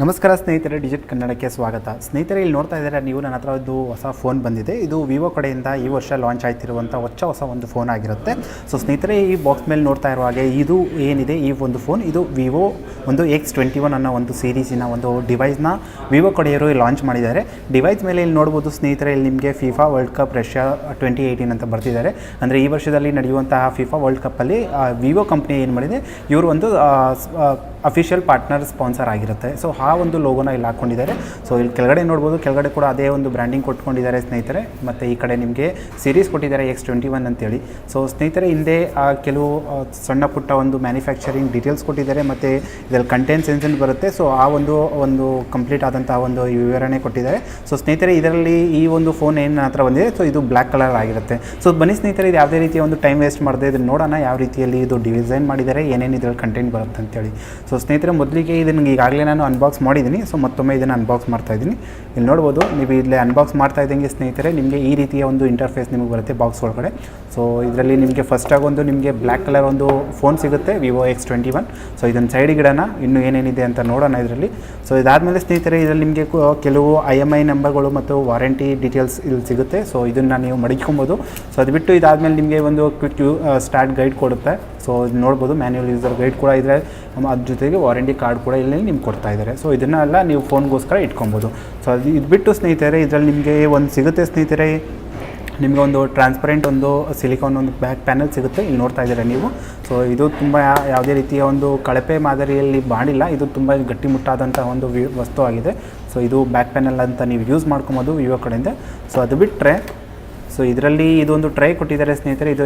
ನಮಸ್ಕಾರ ಸ್ನೇಹಿತರೆ, ಡಿಜಿಟ್ ಕನ್ನಡಕ್ಕೆ ಸ್ವಾಗತ. ಸ್ನೇಹಿತರೆ, ಇಲ್ಲಿ ನೋಡ್ತಾ ಇದ್ದಾರೆ ನೀವು, ನನ್ನ ಹತ್ರ ಒಂದು ಹೊಸ ಫೋನ್ ಬಂದಿದೆ. ಇದು ವಿವೋ ಕಡೆಯಿಂದ ಈ ವರ್ಷ ಲಾಂಚ್ ಆಯ್ತಿರುವಂಥ ಹೊಸ ಒಂದು ಫೋನ್ ಆಗಿರುತ್ತೆ. ಸೊ ಸ್ನೇಹಿತರೆ, ಈ ಬಾಕ್ಸ್ ಮೇಲೆ ನೋಡ್ತಾ ಇರುವ ಹಾಗೆ ಇದು ಏನಿದೆ, ಈ ಒಂದು ಫೋನ್ ಇದು ವಿವೋ ಒಂದು X21 ಅನ್ನೋ ಒಂದು ಸೀರೀಸಿನ ಒಂದು ಡಿವೈಸ್ನ ವಿವೋ ಕಡೆಯವರು ಲಾಂಚ್ ಮಾಡಿದ್ದಾರೆ. ಡಿವೈಸ್ ಮೇಲೆ ಇಲ್ಲಿ ನೋಡ್ಬೋದು ಸ್ನೇಹಿತರೆ, ಇಲ್ಲಿ ನಿಮಗೆ ಫಿಫಾ ವರ್ಲ್ಡ್ ಕಪ್ ರಷ್ಯಾ 2018 ಅಂತ ಬರ್ತಿದ್ದಾರೆ. ಅಂದರೆ ಈ ವರ್ಷದಲ್ಲಿ ನಡೆಯುವಂತಹ ಫಿಫಾ ವರ್ಲ್ಡ್ ಕಪ್ಪಲ್ಲಿ ವಿವೋ ಕಂಪ್ನಿ ಏನು ಮಾಡಿದೆ, ಇವರು ಒಂದು ಅಫಿಷಿಯಲ್ ಪಾರ್ಟ್ನರ್ ಸ್ಪಾನ್ಸರ್ ಆಗಿರುತ್ತೆ. ಸೊ ಆ ಒಂದು ಲೋಗೋನ ಇಲ್ಲಿ ಹಾಕ್ಕೊಂಡಿದ್ದಾರೆ. ಸೊ ಇಲ್ಲಿ ಕೆಳಗಡೆ ನೋಡ್ಬೋದು, ಕೆಳಗಡೆ ಕೂಡ ಅದೇ ಒಂದು ಬ್ರ್ಯಾಂಡಿಂಗ್ ಕೊಟ್ಕೊಂಡಿದ್ದಾರೆ ಸ್ನೇಹಿತರೆ. ಮತ್ತು ಈ ಕಡೆ ನಿಮಗೆ ಸೀರೀಸ್ ಕೊಟ್ಟಿದ್ದಾರೆ X21 ಅಂತೇಳಿ. ಸೊ ಸ್ನೇಹಿತರೆ, ಹಿಂದೆ ಕೆಲವು ಸಣ್ಣ ಪುಟ್ಟ ಒಂದು ಮ್ಯಾನುಫ್ಯಾಕ್ಚರಿಂಗ್ ಡೀಟೇಲ್ಸ್ ಕೊಟ್ಟಿದ್ದಾರೆ. ಮತ್ತು ಇದರಲ್ಲಿ ಕಂಟೆಂಟ್ ಸೆನ್ಸನ್ ಬರುತ್ತೆ. ಸೊ ಆ ಒಂದು ಕಂಪ್ಲೀಟ್ ಆದಂತಹ ಒಂದು ವಿವರಣೆ ಕೊಟ್ಟಿದ್ದಾರೆ. ಸೊ ಸ್ನೇಹಿತರೆ, ಇದರಲ್ಲಿ ಈ ಒಂದು ಫೋನ್ ಏನು ಹತ್ರ ಬಂದಿದೆ, ಸೊ ಇದು ಬ್ಲ್ಯಾಕ್ ಕಲರ್ ಆಗಿರುತ್ತೆ. ಸೊ ಬನ್ನಿ ಸ್ನೇಹಿತರೆ, ಇದು ಯಾವುದೇ ರೀತಿಯ ಒಂದು ಟೈಮ್ ವೇಸ್ಟ್ ಮಾಡದೆ ಇದನ್ನು ನೋಡೋಣ ಯಾವ ರೀತಿಯಲ್ಲಿ ಇದು ಡಿಸೈನ್ ಮಾಡಿದ್ದಾರೆ, ಏನೇನು ಇದರಲ್ಲಿ ಕಂಟೆಂಟ್ ಬರುತ್ತೆ ಅಂತೇಳಿ. ಸೊ ಸ್ನೇಹಿತರೆ, ಮೊದಲಿಗೆ ಇದನ್ನು ಈಗಾಗಲೇ ನಾನು ಅನ್ಬಾಕ್ಸ್ ಮಾಡಿದ್ದೀನಿ. ಸೊ ಮತ್ತೊಮ್ಮೆ ಇದನ್ನು ಅನ್ಬಾಕ್ಸ್ ಮಾಡ್ತಾಯಿದ್ದೀನಿ. ಇಲ್ಲಿ ನೋಡ್ಬೋದು, ನೀವು ಇಲ್ಲೇ ಅನ್ಬಾಕ್ಸ್ ಮಾಡ್ತಾ ಇದ್ದಂಗೆ ಸ್ನೇಹಿತರೆ, ನಿಮಗೆ ಈ ರೀತಿಯ ಒಂದು ಇಂಟರ್ಫೇಸ್ ನಿಮಗೆ ಬರುತ್ತೆ ಬಾಕ್ಸ್ ಒಳಗಡೆ. ಸೊ ಇದರಲ್ಲಿ ನಿಮಗೆ ಫಸ್ಟಾಗಿ ಒಂದು ನಿಮಗೆ ಬ್ಲ್ಯಾಕ್ ಕಲರ್ ಒಂದು ಫೋನ್ ಸಿಗುತ್ತೆ, ವಿವೋ X21. ಸೊ ಇದನ್ನು ಸೈಡಿಗೆ ಇಡೋಣ, ಇನ್ನೂ ಏನೇನಿದೆ ಅಂತ ನೋಡೋಣ ಇದರಲ್ಲಿ. ಸೊ ಇದಾದಮೇಲೆ ಸ್ನೇಹಿತರೆ, ಇದರಲ್ಲಿ ನಿಮಗೆ ಕೆಲವು IMI ನಂಬರ್ಗಳು ಮತ್ತು ವಾರಂಟಿ ಡೀಟೇಲ್ಸ್ ಇಲ್ಲಿ ಸಿಗುತ್ತೆ. ಸೊ ಇದನ್ನು ನೀವು ಮಡಿಕೊಬೋದು. ಸೊ ಅದು ಬಿಟ್ಟು ಇದಾದಮೇಲೆ ನಿಮಗೆ ಒಂದು ಕ್ವಿಕ್ ಸ್ಟಾರ್ಟ್ ಗೈಡ್ ಕೊಡುತ್ತೆ. ಸೊ ಇದು ನೋಡ್ಬೋದು, ಮ್ಯಾನ್ಯುವಲ್ ಯೂಸರ್ ಗೈಡ್ ಕೂಡ ಇದ್ದರೆ, ಅದ್ರ ಜೊತೆಗೆ ವಾರಂಟಿ ಕಾರ್ಡ್ ಕೂಡ ಇಲ್ಲಿ ನಿಮ್ಗೆ ಕೊಡ್ತಾ ಇದ್ದಾರೆ. ಸೊ ಇದನ್ನೆಲ್ಲ ನೀವು ಫೋನ್ಗೋಸ್ಕರ ಇಟ್ಕೊಬೋದು. ಸೊ ಇದು ಬಿಟ್ಟು ಸ್ನೇಹಿತರೆ, ಇದರಲ್ಲಿ ನಿಮಗೆ ಒಂದು ಸಿಗುತ್ತೆ ಸ್ನೇಹಿತರೆ, ನಿಮಗೆ ಒಂದು ಟ್ರಾನ್ಸ್ಪರೆಂಟ್ ಒಂದು ಸಿಲಿಕಾನ್ ಒಂದು ಬ್ಯಾಕ್ ಪ್ಯಾನಲ್ ಸಿಗುತ್ತೆ. ಇಲ್ಲಿ ನೋಡ್ತಾ ಇದ್ದೀರಾ ನೀವು. ಸೊ ಇದು ತುಂಬ ಯಾವುದೇ ರೀತಿಯ ಒಂದು ಕಳಪೆ ಮಾದರಿಯಲ್ಲಿ ಮಾಡಿಲ್ಲ. ಇದು ತುಂಬ ಗಟ್ಟಿಮುಟ್ಟಾದಂಥ ಒಂದು ವಸ್ತು ಆಗಿದೆ. ಸೊ ಇದು ಬ್ಯಾಕ್ ಪ್ಯಾನಲ್ ಅಂತ ನೀವು ಯೂಸ್ ಮಾಡ್ಕೊಬೋದು ವಿವೋ ಕಡೆಯಿಂದ. ಸೊ ಅದು ಬಿಟ್ಟರೆ, ಸೊ ಇದರಲ್ಲಿ ಇದೊಂದು ಟ್ರೈ ಕೊಟ್ಟಿದ್ದಾರೆ ಸ್ನೇಹಿತರೆ. ಇದು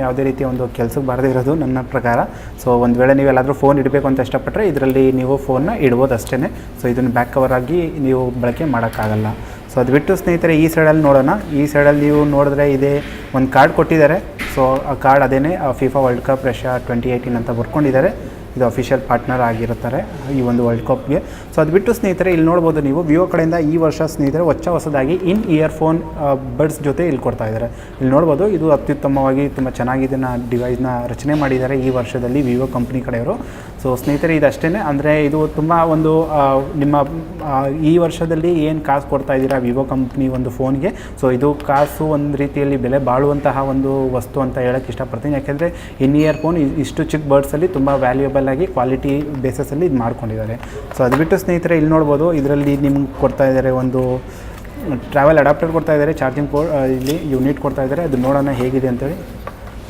ಯಾವುದೇ ರೀತಿಯ ಒಂದು ಕೆಲಸಕ್ಕೆ ಬಾರದೇ ಇರೋದು ನನ್ನ ಪ್ರಕಾರ. ಸೊ ಒಂದು ವೇಳೆ ನೀವು ಎಲ್ಲಾದರೂ ಫೋನ್ ಇಡಬೇಕು ಅಂತ ಇಷ್ಟಪಟ್ಟರೆ ಇದರಲ್ಲಿ ನೀವು ಫೋನ್ನ ಇಡ್ಬೋದು ಅಷ್ಟೇ. ಸೊ ಇದನ್ನು ಬ್ಯಾಕ್ ಕವರ್ ಆಗಿ ನೀವು ಬಳಕೆ ಮಾಡೋಕ್ಕಾಗಲ್ಲ. ಸೊ ಅದು ಬಿಟ್ಟು ಸ್ನೇಹಿತರೆ, ಈ ಸೈಡಲ್ಲಿ ನೋಡೋಣ. ಈ ಸೈಡಲ್ಲಿ ನೀವು ನೋಡಿದ್ರೆ ಇದೇ ಒಂದು ಕಾರ್ಡ್ ಕೊಟ್ಟಿದ್ದಾರೆ. ಸೊ ಆ ಕಾರ್ಡ್ ಅದೇನೇ ಫಿಫಾ ವರ್ಲ್ಡ್ ಕಪ್ ರಷ್ಯಾ 2018 ಅಂತ ಬರ್ಕೊಂಡಿದ್ದಾರೆ. ಇದು ಅಫಿಷಿಯಲ್ ಪಾರ್ಟ್ನರ್ ಆಗಿರುತ್ತಾರೆ ಈ ಒಂದು ವರ್ಲ್ಡ್ ಕಪ್ಗೆ. ಸೊ ಅದು ಬಿಟ್ಟು ಸ್ನೇಹಿತರೆ, ಇಲ್ಲಿ ನೋಡ್ಬೋದು ನೀವು, ವಿವೋ ಕಡೆಯಿಂದ ಈ ವರ್ಷ ಸ್ನೇಹಿತರೆ ಹೊಸದಾಗಿ ಇಯರ್ಫೋನ್ ಬಡ್ಸ್ ಜೊತೆ ಇಲ್ಲಿ ಕೊಡ್ತಾ ಇದ್ದಾರೆ. ಇಲ್ಲಿ ನೋಡ್ಬೋದು, ಇದು ಅತ್ಯುತ್ತಮವಾಗಿ ತುಂಬ ಚೆನ್ನಾಗಿ ಇದನ್ನು ಡಿವೈಸ್ನ ರಚನೆ ಮಾಡಿದ್ದಾರೆ ಈ ವರ್ಷದಲ್ಲಿ ವಿವೋ ಕಂಪ್ನಿ ಕಡೆಯವರು. ಸೊ ಸ್ನೇಹಿತರೆ, ಇದಷ್ಟೇ. ಅಂದರೆ ಇದು ತುಂಬ ಒಂದು ನಿಮ್ಮ ಈ ವರ್ಷದಲ್ಲಿ ಏನು ಕಾಸು ಕೊಡ್ತಾ ಇದ್ದೀರಾ ವಿವೋ ಕಂಪ್ನಿ ಒಂದು ಫೋನ್ಗೆ, ಸೊ ಇದು ಕಾಸು ಒಂದು ರೀತಿಯಲ್ಲಿ ಬೆಲೆ ಬಾಳುವಂತಹ ಒಂದು ವಸ್ತು ಅಂತ ಹೇಳೋಕ್ಕೆ ಇಷ್ಟಪಡ್ತೀನಿ. ಯಾಕೆಂದರೆ ಇಯರ್ ಫೋನ್ ಇಷ್ಟು ಚಿಕ್ಕ ಬರ್ಡ್ಸಲ್ಲಿ ತುಂಬ ವ್ಯಾಲ್ಯೂಯಬಲ್ ಆಗಿ ಕ್ವಾಲಿಟಿ ಬೇಸಸಲ್ಲಿ ಇದು ಮಾಡ್ಕೊಂಡಿದ್ದಾರೆ. ಸೊ ಅದು ಬಿಟ್ಟು ಸ್ನೇಹಿತರೆ, ಇಲ್ಲಿ ನೋಡ್ಬೋದು, ಇದರಲ್ಲಿ ನಿಮ್ಗೆ ಕೊಡ್ತಾ ಇದ್ದಾರೆ ಒಂದು ಟ್ರಾವೆಲ್ ಅಡಾಪ್ಟರ್ ಕೊಡ್ತಾ ಇದ್ದಾರೆ, ಚಾರ್ಜಿಂಗ್ ಪೋರ್ಟ್ ಇಲ್ಲಿ ಯೂನಿಟ್ ಕೊಡ್ತಾ ಇದ್ದಾರೆ. ಅದು ನೋಡೋಣ ಹೇಗಿದೆ ಅಂತೇಳಿ.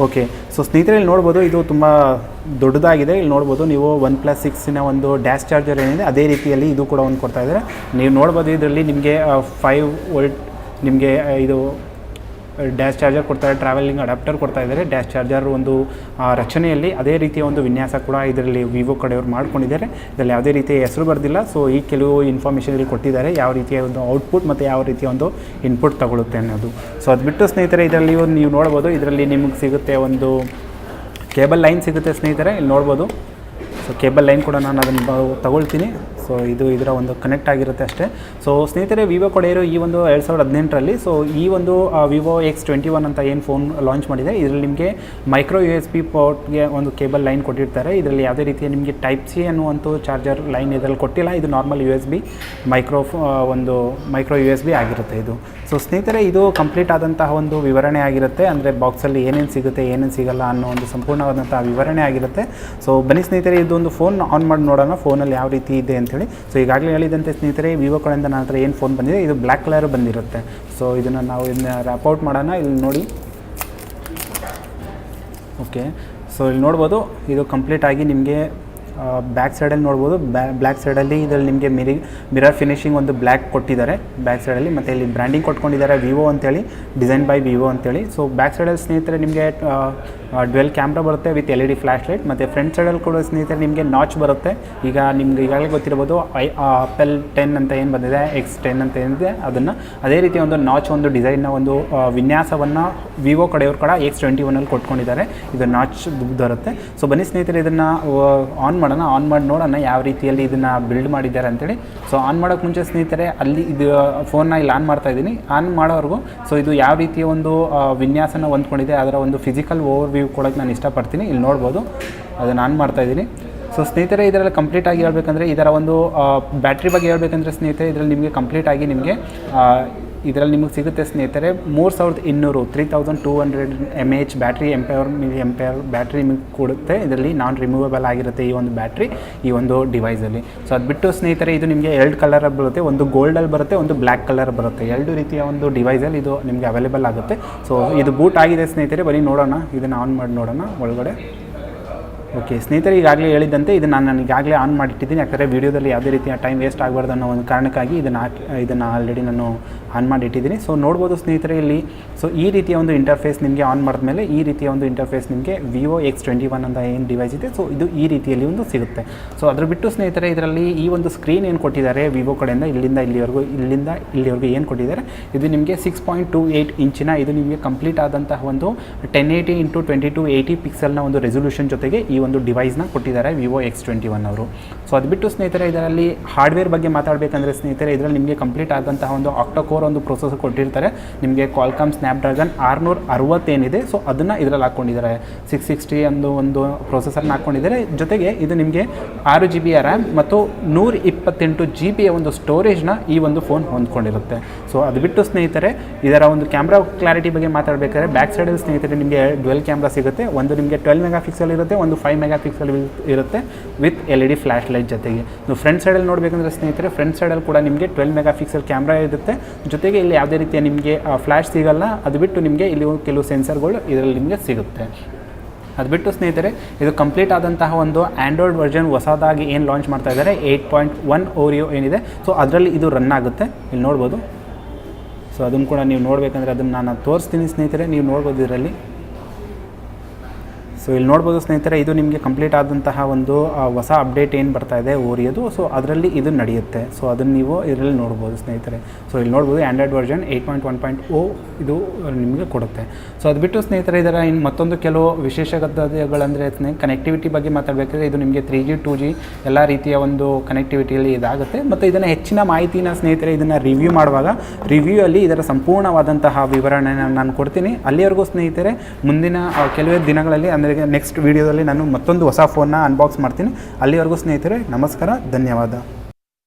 ಓಕೆ, ಸೊ ಸ್ನೇಹಿತರೆ, ಇಲ್ಲಿ ನೋಡ್ಬೋದು, ಇದು ತುಂಬ ದೊಡ್ಡದಾಗಿದೆ. ಇಲ್ಲಿ ನೋಡ್ಬೋದು ನೀವು OnePlus 6ನ ಒಂದು ಡ್ಯಾಶ್ ಚಾರ್ಜರ್ ಏನಿದೆ ಅದೇ ರೀತಿಯಲ್ಲಿ ಇದು ಕೂಡ ಒಂದು ಕೊಡ್ತಾ ಇದ್ದಾರೆ. ನೀವು ನೋಡ್ಬೋದು, ಇದರಲ್ಲಿ ನಿಮಗೆ 5 ವೋಲ್ಟ್ ನಿಮಗೆ ಇದು ಡ್ಯಾಶ್ ಚಾರ್ಜರ್ ಕೊಡ್ತಾರೆ, ಟ್ರಾವೆಲಿಂಗ್ ಅಡಾಪ್ಟರ್ ಕೊಡ್ತಾ ಇದ್ದಾರೆ. ಡ್ಯಾಶ್ ಚಾರ್ಜರ್ ಒಂದು ರಚನೆಯಲ್ಲಿ ಅದೇ ರೀತಿಯ ಒಂದು ವಿನ್ಯಾಸ ಕೂಡ ಇದರಲ್ಲಿ ವಿವೋ ಕಡೆಯವರು ಮಾಡ್ಕೊಂಡಿದ್ದಾರೆ. ಇದರಲ್ಲಿ ಯಾವುದೇ ರೀತಿಯ ಹೆಸರು ಬರೆದಿಲ್ಲ. ಸೊ ಈ ಕೆಲವು ಇನ್ಫಾರ್ಮೇಷನ್ ಇಲ್ಲಿ ಕೊಟ್ಟಿದ್ದಾರೆ, ಯಾವ ರೀತಿಯ ಒಂದು ಔಟ್ಪುಟ್ ಮತ್ತು ಯಾವ ರೀತಿಯ ಒಂದು ಇನ್ಪುಟ್ ತಗೊಳುತ್ತೆ ಅನ್ನೋದು. ಸೊ ಅದು ಬಿಟ್ಟು ಸ್ನೇಹಿತರೆ, ಇದರಲ್ಲಿ ನೀವು ನೋಡ್ಬೋದು, ಇದರಲ್ಲಿ ನಿಮಗೆ ಸಿಗುತ್ತೆ ಒಂದು ಕೇಬಲ್ ಲೈನ್ ಸಿಗುತ್ತೆ ಸ್ನೇಹಿತರೆ. ಇಲ್ಲಿ ನೋಡ್ಬೋದು. ಸೊ ಕೇಬಲ್ ಲೈನ್ ಕೂಡ ನಾನು ಅದನ್ನು ತಗೊಳ್ತೀನಿ. ಸೊ ಇದು ಇದರ ಒಂದು ಕನೆಕ್ಟ್ ಆಗಿರುತ್ತೆ ಅಷ್ಟೇ. ಸೊ ಸ್ನೇಹಿತರೆ, ವಿವೋ ಕಡೆಯವರು ಈ ಒಂದು 2018ರಲ್ಲಿ ಸೊ ಈ ಒಂದು ವಿವೋ X21 ಅಂತ ಏನು ಫೋನ್ ಲಾಂಚ್ ಮಾಡಿದೆ, ಇದರಲ್ಲಿ ನಿಮಗೆ ಮೈಕ್ರೋ USB ಪೋರ್ಟ್ಗೆ ಒಂದು ಕೇಬಲ್ ಲೈನ್ ಕೊಟ್ಟಿರ್ತಾರೆ. ಇದರಲ್ಲಿ ಯಾವುದೇ ರೀತಿಯ ನಿಮಗೆ ಟೈಪ್ C ಅನ್ನುವಂಥ ಚಾರ್ಜರ್ ಲೈನ್ ಇದರಲ್ಲಿ ಕೊಟ್ಟಿಲ್ಲ. ಇದು ನಾರ್ಮಲ್ USB ಮೈಕ್ರೋ USB ಆಗಿರುತ್ತೆ ಇದು. ಸೊ ಸ್ನೇಹಿತರೆ, ಇದು ಕಂಪ್ಲೀಟ್ ಆದಂತಹ ಒಂದು ವಿವರಣೆ ಆಗಿರುತ್ತೆ. ಅಂದರೆ ಬಾಕ್ಸಲ್ಲಿ ಏನೇನು ಸಿಗುತ್ತೆ, ಏನೇನು ಸಿಗಲ್ಲ ಅನ್ನೋ ಒಂದು ಸಂಪೂರ್ಣವಾದಂಥ ವಿವರಣೆ ಆಗಿರುತ್ತೆ. ಸೊ ಬನ್ನಿ ಸ್ನೇಹಿತರೆ, ಇದೊಂದು ಫೋನ್ ಆನ್ ಮಾಡಿ ನೋಡೋಣ ಫೋನಲ್ಲಿ ಯಾವ ರೀತಿ ಇದೆ ಅಂತೇಳಿ. ಸೊ ಈಗಾಗಲೇ ಹೇಳಿದಂತೆ ಸ್ನೇಹಿತರೆ, ವಿವೋ ಕಡೆಯಿಂದ ನನ್ನ ಹತ್ರ ಏನು ಫೋನ್ ಬಂದಿದೆ, ಇದು ಬ್ಲ್ಯಾಕ್ ಕಲರ್ ಬಂದಿರುತ್ತೆ. ಸೊ ಇದನ್ನು ನಾವು ಇದನ್ನ ರ್ಯಾಪ್ ಔಟ್ ಮಾಡೋಣ. ಇಲ್ಲಿ ನೋಡಿ. ಓಕೆ, ಸೊ ಇಲ್ಲಿ ನೋಡ್ಬೋದು, ಇದು ಕಂಪ್ಲೀಟ್ ಆಗಿ ನಿಮಗೆ ಬ್ಯಾಕ್ ಸೈಡಲ್ಲಿ ನೋಡ್ಬೋದು. ಬ್ಲ್ಯಾಕ್ ಸೈಡಲ್ಲಿ ಇದರಲ್ಲಿ ನಿಮಗೆ ಮಿರರ್ ಫಿನಿಶಿಂಗ್ ಒಂದು ಬ್ಲ್ಯಾಕ್ ಕೊಟ್ಟಿದ್ದಾರೆ ಬ್ಯಾಕ್ ಸೈಡಲ್ಲಿ. ಮತ್ತು ಇಲ್ಲಿ ಬ್ರ್ಯಾಂಡಿಂಗ್ ಕೊಟ್ಕೊಂಡಿದ್ದಾರೆ ವಿವೋ ಅಂತೇಳಿ, ಡಿಸೈನ್ ಬೈ ವಿವೋ ಅಂತೇಳಿ. ಸೊ ಬ್ಯಾಕ್ ಸೈಡಲ್ಲಿ ಸ್ನೇಹಿತರೆ ನಿಮಗೆ ಡ್ವೆಲ್ ಕ್ಯಾಮ್ರಾ ಬರುತ್ತೆ ವಿತ್ LED ಫ್ಲ್ಯಾಶ್ ಲೈಟ್. ಮತ್ತು ಫ್ರಂಟ್ ಸೈಡಲ್ಲಿ ಕೂಡ ಸ್ನೇಹಿತರೆ ನಿಮಗೆ ನಾಚ್ ಬರುತ್ತೆ. ಈಗ ನಿಮ್ಗೆ ಈಗಾಗಲೇ ಗೊತ್ತಿರ್ಬೋದು, ಆಪಲ್ 10 ಅಂತ ಏನು ಬಂದಿದೆ, X10 ಅಂತ ಏನಿದೆ ಅದನ್ನು ಅದೇ ರೀತಿ ಒಂದು ನಾಚ್ ಒಂದು ಡಿಸೈನ್ನ ಒಂದು ವಿನ್ಯಾಸವನ್ನು ವಿವೋ ಕಡೆಯವರು ಕೂಡ X21ನಲ್ಲಿ ಕೊಟ್ಕೊಂಡಿದ್ದಾರೆ. ಇದು ನಾಚ್ ಬರುತ್ತೆ. ಸೊ ಬನ್ನಿ ಸ್ನೇಹಿತರೆ, ಇದನ್ನು ಆನ್ ಮಾಡಿ ನೋಡೋಣ ಯಾವ ರೀತಿಯಲ್ಲಿ ಇದನ್ನು ಬಿಲ್ಡ್ ಮಾಡಿದ್ದಾರೆ ಅಂತೇಳಿ. ಸೊ ಆನ್ ಮಾಡೋಕ್ಕೆ ಮುಂಚೆ ಸ್ನೇಹಿತರೆ, ಅಲ್ಲಿ ಇದು ಫೋನ್ನ ಇಲ್ಲಿ ಆನ್ ಮಾಡ್ತಾ ಇದ್ದೀನಿ. ಆನ್ ಮಾಡೋವರೆಗೂ ಸೊ ಇದು ಯಾವ ರೀತಿಯ ಒಂದು ವಿನ್ಯಾಸನ ಹೊಂದ್ಕೊಂಡಿದೆ ಅದರ ಒಂದು ಫಿಸಿಕಲ್ ಓವರ್ ವ್ಯೂ ಕೊಡೋಕ್ಕೆ ನಾನು ಇಷ್ಟಪಡ್ತೀನಿ. ಇಲ್ಲಿ ನೋಡ್ಬೋದು, ಅದನ್ನು ಆನ್ ಮಾಡ್ತಾಯಿದ್ದೀನಿ. ಸೊ ಸ್ನೇಹಿತರೆ ಇದರಲ್ಲಿ ಕಂಪ್ಲೀಟ್ ಆಗಿ ಹೇಳ್ಬೇಕಂದ್ರೆ ಇದರ ಒಂದು ಬ್ಯಾಟ್ರಿ ಬಗ್ಗೆ ಹೇಳ್ಬೇಕಂದ್ರೆ ಸ್ನೇಹಿತರೆ ಇದರಲ್ಲಿ ನಿಮಗೆ ಕಂಪ್ಲೀಟ್ ಆಗಿ ನಿಮಗೆ ಇದರಲ್ಲಿ ನಿಮಗೆ ಸಿಗುತ್ತೆ ಸ್ನೇಹಿತರೆ 3200 3200 mAh ಬ್ಯಾಟ್ರಿ ಎಂಪೇರ್ ಬ್ಯಾಟ್ರಿ ನಿಮಗೆ ಕೊಡುತ್ತೆ. ಇದರಲ್ಲಿ ನಾನ್ ರಿಮೂವಬಲ್ ಆಗಿರುತ್ತೆ ಈ ಒಂದು ಬ್ಯಾಟ್ರಿ ಈ ಒಂದು ಡಿವೈಸಲ್ಲಿ. ಸೊ ಅದು ಬಿಟ್ಟು ಸ್ನೇಹಿತರೆ ಇದು ನಿಮಗೆ 2 ಕಲರ್ ಬರುತ್ತೆ, ಒಂದು ಗೋಲ್ಡಲ್ಲಿ ಬರುತ್ತೆ, ಒಂದು ಬ್ಲ್ಯಾಕ್ ಕಲರ್ ಬರುತ್ತೆ. 2 ರೀತಿಯ ಒಂದು ಡಿವೈಸಲ್ಲಿ ಇದು ನಿಮಗೆ ಅವೈಲೇಬಲ್ ಆಗುತ್ತೆ. ಸೊ ಇದು ಬೂಟ್ ಆಗಿದೆ ಸ್ನೇಹಿತರೆ, ಬನ್ನಿ ನೋಡೋಣ, ಇದನ್ನು ಆನ್ ಮಾಡಿ ನೋಡೋಣ ಒಳಗಡೆ. ಓಕೆ ಸ್ನೇಹಿತರೆ, ಈಗಾಗಲೇ ಹೇಳಿದಂತೆ ಇದನ್ನು ನಾನು ಈಗಾಗಲೇ ಆನ್ ಮಾಡಿಟ್ಟಿದ್ದೀನಿ, ಯಾಕಂದರೆ ವೀಡಿಯೋದಲ್ಲಿ ಯಾವುದೇ ರೀತಿಯ ಟೈಮ್ ವೇಸ್ಟ್ ಆಗಬಾರ್ದು ಅನ್ನೋ ಒಂದು ಕಾರಣಕ್ಕಾಗಿ ಇದನ್ನು ಆಲ್ರೆಡಿ ನಾನು ಆನ್ ಮಾಡಿಟ್ಟಿದ್ದೀನಿ. ಸೊ ನೋಡ್ಬೋದು ಸ್ನೇಹಿತರೆ ಇಲ್ಲಿ. ಸೊ ಈ ರೀತಿಯ ಒಂದು ಇಂಟರ್ಫೇಸ್ ನಿಮಗೆ ಆನ್ ಮಾಡಿದ್ಮೇಲೆ ಈ ರೀತಿಯ ಒಂದು ಇಂಟರ್ಫೇಸ್ ನಿಮಗೆ Vivo X21 ಅಂತ ಏನು ಡಿವೈಸ್ ಇದೆ ಸೊ ಇದು ಈ ರೀತಿಯಲ್ಲಿ ಒಂದು ಸಿಗುತ್ತೆ. ಸೊ ಅದ್ರ ಬಿಟ್ಟು ಸ್ನೇಹಿತರೆ ಇದರಲ್ಲಿ ಈ ಒಂದು ಸ್ಕ್ರೀನ್ ಏನು ಕೊಟ್ಟಿದ್ದಾರೆ ವಿವೋ ಕಡೆಯಿಂದ ಇಲ್ಲಿಂದ ಇಲ್ಲಿವರೆಗೂ ಏನು ಕೊಟ್ಟಿದ್ದಾರೆ, ಇದು ನಿಮಗೆ 6.28 ಇಂಚಿನ ಇದು ನಿಮಗೆ ಕಂಪ್ಲೀಟ್ ಆದಂತಹ ಒಂದು 1080 × 2280 ಪಿಕ್ಸೆಲ್ನ ಒಂದು ರೆಸೊಲ್ಯೂಷನ್ ಜೊತೆಗೆ ಈ ಒಂದು ಡಿವೈಸ್ನ ಕೊಟ್ಟಿದ್ದಾರೆ Vivo X21 ಅವರು. ಸೊ ಅದು ಬಿಟ್ಟು ಸ್ನೇಹಿತರೆ ಇದರಲ್ಲಿ ಹಾರ್ಡ್ವೇರ್ ಬಗ್ಗೆ ಮಾತಾಡಬೇಕಂದ್ರೆ ಸ್ನೇಹಿತರೆ ಇದರಲ್ಲಿ ನಿಮಗೆ ಕಂಪ್ಲೀಟ್ ಆದಂತಹ ಒಂದು ಆಕ್ಟೋಕೋರ್ ಒಂದು ಪ್ರೊಸೆಸರ್ ಕೊಟ್ಟಿರ್ತಾರೆ ನಿಮಗೆ. ಕ್ವಾಲ್ಕಾಮ್ ಸ್ನ್ಯಾಪ್ಡ್ರ್ಯಾಗನ್ 660 ಏನಿದೆ ಸೊ ಅದನ್ನು ಇದರಲ್ಲಿ ಹಾಕ್ಕೊಂಡಿದ್ದಾರೆ. 660 ಒಂದು ಪ್ರೊಸೆಸರ್ನ ಹಾಕ್ಕೊಂಡಿದ್ದಾರೆ. ಜೊತೆಗೆ ಇದು ನಿಮಗೆ 6 GB ರ್ಯಾಮ್ ಮತ್ತು 128 GB ಒಂದು ಸ್ಟೋರೇಜ್ನ ಈ ಒಂದು ಫೋನ್ ಹೊಂದ್ಕೊಂಡಿರುತ್ತೆ. ಸೊ ಅದು ಬಿಟ್ಟು ಸ್ನೇಹಿತರೆ ಇದರ ಒಂದು ಕ್ಯಾಮ್ರಾ ಕ್ಲಾರಿಟಿ ಬಗ್ಗೆ ಮಾತಾಡಬೇಕಾದ್ರೆ ಬ್ಯಾಕ್ ಸೈಡಲ್ಲಿ ಸ್ನೇಹಿತರೆ ನಿಮಗೆ ಡ್ವೆಲ್ ಕ್ಯಾಮ್ರಾ ಸಿಗುತ್ತೆ. ಒಂದು ನಿಮಗೆ 12 ಮೆಗಾಪಿಕ್ಸೆಲ್ ಇರುತ್ತೆ, ಒಂದು 5 ಮೆಗಾಪಿಕ್ಸೆಲ್ ಇರುತ್ತೆ ವಿತ್ LED ಫ್ಲ್ಯಾಶ್ ಲೈಟ್ ಜೊತೆಗೆ. ನೀವು ಫ್ರಂಟ್ ಸೈಡಲ್ಲಿ ನೋಡಬೇಕಂದ್ರೆ ಸ್ನೇಹಿತರೆ ಫ್ರಂಟ್ ಸೈಡಲ್ಲಿ ಕೂಡ ನಿಮಗೆ 12 ಮೆಗಾಪಿಕ್ಸೆಲ್ ಕ್ಯಾಮ್ರಾ ಇರುತ್ತೆ. ಜೊತೆಗೆ ಇಲ್ಲಿ ಯಾವುದೇ ರೀತಿಯ ನಿಮಗೆ ಫ್ಲ್ಯಾಶ್ ಸಿಗಲ್ಲ. ಅದು ಬಿಟ್ಟು ನಿಮಗೆ ಇಲ್ಲಿ ಕೆಲವು ಸೆನ್ಸರ್ಗಳು ಇದರಲ್ಲಿ ನಿಮಗೆ ಸಿಗುತ್ತೆ. ಅದು ಬಿಟ್ಟು ಸ್ನೇಹಿತರೆ ಇದು ಕಂಪ್ಲೀಟ್ ಆದಂತಹ ಒಂದು ಆ್ಯಂಡ್ರಾಯ್ಡ್ ವರ್ಷನ್ ಹೊಸದಾಗಿ ಏನು ಲಾಂಚ್ ಮಾಡ್ತಾ ಇದ್ದಾರೆ 8.1 ಓರಿಯೋ ಏನಿದೆ ಸೊ ಅದರಲ್ಲಿ ಇದು ರನ್ ಆಗುತ್ತೆ, ಇಲ್ಲಿ ನೋಡ್ಬೋದು. ಸೊ ಅದನ್ನು ಕೂಡ ನೀವು ನೋಡಬೇಕಂದ್ರೆ ಅದನ್ನು ನಾನು ತೋರಿಸ್ತೀನಿ ಸ್ನೇಹಿತರೆ, ನೀವು ನೋಡ್ಬೋದು ಇದರಲ್ಲಿ. ಸೊ ಇಲ್ಲಿ ನೋಡ್ಬೋದು ಸ್ನೇಹಿತರೆ ಇದು ನಿಮಗೆ ಕಂಪ್ಲೀಟ್ ಆದಂತಹ ಒಂದು ಹೊಸ ಅಪ್ಡೇಟ್ ಏನು ಬರ್ತಾ ಇದೆ ಓರಿಯೋದು, ಸೊ ಅದರಲ್ಲಿ ಇದು ನಡೆಯುತ್ತೆ. ಸೊ ಅದನ್ನು ನೀವು ಇದರಲ್ಲಿ ನೋಡ್ಬೋದು ಸ್ನೇಹಿತರೆ. ಸೊ ಇಲ್ಲಿ ನೋಡ್ಬೋದು ಆ್ಯಂಡ್ರಾಯ್ಡ್ ವರ್ಷನ್ 8.1.0 ಇದು ನಿಮಗೆ ಕೊಡುತ್ತೆ. ಸೊ ಅದು ಬಿಟ್ಟು ಸ್ನೇಹಿತರೆ ಇದರ ಇನ್ನು ಮತ್ತೊಂದು ಕೆಲವು ವಿಶೇಷತೆಗಳಂದರೆ ಕನೆಕ್ಟಿವಿಟಿ ಬಗ್ಗೆ ಮಾತಾಡಬೇಕಾದ್ರೆ ಇದು ನಿಮಗೆ 3G 2G ಎಲ್ಲ ರೀತಿಯ ಒಂದು ಕನೆಕ್ಟಿವಿಟಿಯಲ್ಲಿ ಇದಾಗುತ್ತೆ. ಮತ್ತು ಇದನ್ನು ಹೆಚ್ಚಿನ ಮಾಹಿತಿನ ಸ್ನೇಹಿತರೆ ಇದನ್ನು ರಿವ್ಯೂ ಮಾಡುವಾಗ ರಿವ್ಯೂಯಲ್ಲಿ ಇದರ ಸಂಪೂರ್ಣವಾದಂತಹ ವಿವರಣೆಯನ್ನು ನಾನು ಕೊಡ್ತೀನಿ. ಅಲ್ಲಿವರೆಗೂ ಸ್ನೇಹಿತರೆ ಮುಂದಿನ ಕೆಲವೇ ದಿನಗಳಲ್ಲಿ ಅಂದರೆ ನೆಕ್ಸ್ಟ್ ವೀಡಿಯೋದಲ್ಲಿ ನಾನು ಮತ್ತೊಂದು ಹೊಸ ಫೋನ್ನ ಅನ್ಬಾಕ್ಸ್ ಮಾಡ್ತೀನಿ. ಅಲ್ಲಿವರೆಗೂ ಸ್ನೇಹಿತರೆ ನಮಸ್ಕಾರ, ಧನ್ಯವಾದ.